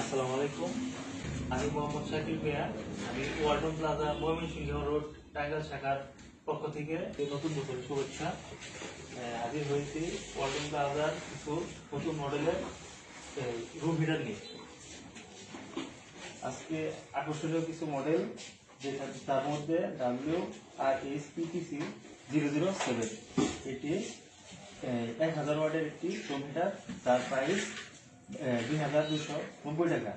আসসালামু আলাইকুম। আমি মোহাম্মদ শাকিল মিয়া। আমি ওয়ালটন প্লাজা ময়মনসিংহ রোড টাঙ্গাইল শাখার পক্ষ থেকে এই নতুন বছরের শুভেচ্ছা। হাজির হয়েছি ওয়ালটন প্লাজার কিছু নতুন মডেলের রুম হিটার নিয়ে। আজকে আকর্ষণীয় কিছু মডেল, যেটা তার মধ্যে WRS-PPC-007 এটি 1000 ওয়াটের একটি রুম হিটার। তার প্রাইস 2290 টাকা।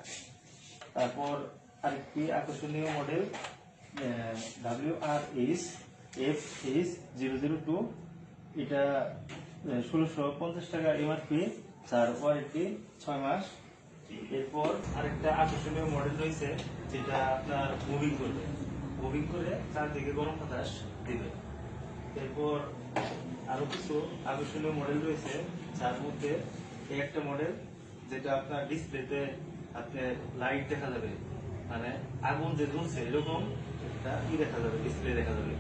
তারপর আরেকটি আকর্ষণীয় মডেল WRS-FH-002, এটা 1650 টাকা এমআরপি, তার ওয়ারেন্টি 6 মাস। এরপর আরেকটা আকর্ষণীয় মডেল রয়েছে, যেটা আপনার মুভিং করে চারদিকে গরম বাতাস দিবে। এরপর আরো কিছু আকর্ষণীয় মডেল রয়েছে, যার মধ্যে এই একটা মডেল, যেটা আপনার ডিসপ্লেতে আপনার লাইট দেখা যাবে, মানে আগুন যে জ্বলছে এরকম একটা দেখা যাবে, ডিসপ্লে দেখা যাবে।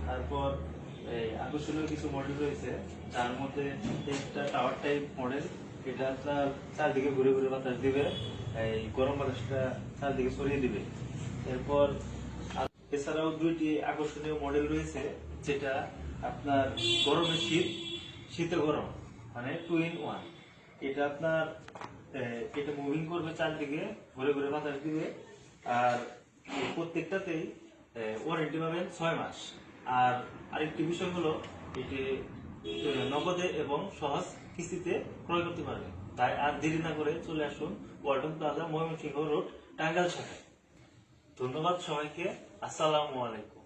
তারপর এই আকর্ষণীয় কিছু মডেল রয়েছে, যার মধ্যে একটা টাওয়ার টাইপ মডেল, এটা আপনার চারদিকে ঘুরে ঘুরে বাতাস দিবে, এই গরম বাতাসটা চারদিকে ছড়িয়ে দিবে। এরপর এছাড়াও দুইটি আকর্ষণীয় মডেল রয়েছে, যেটা আপনার গরমে শীত, শীতে গরম, মানে 2 in 1। এটা আপনার এটা মুভিং করবে চারদিকে, ঘুরে ঘুরে বাতাস দিবে। আর প্রত্যেকটাতেই ওয়ারেন্টি পাবেন 6 মাস। আর আরেকটি বিষয় হলো, এটি নগদে এবং সহজ কিস্তিতে ক্রয় করতে পারবেন। তাই আর দেরি না করে চলে আসুন ওয়ালটন প্লাজা ময়মনসিংহ রোড টাঙ্গাইল শাখায়। ধন্যবাদ সবাইকে। আসসালামু আলাইকুম।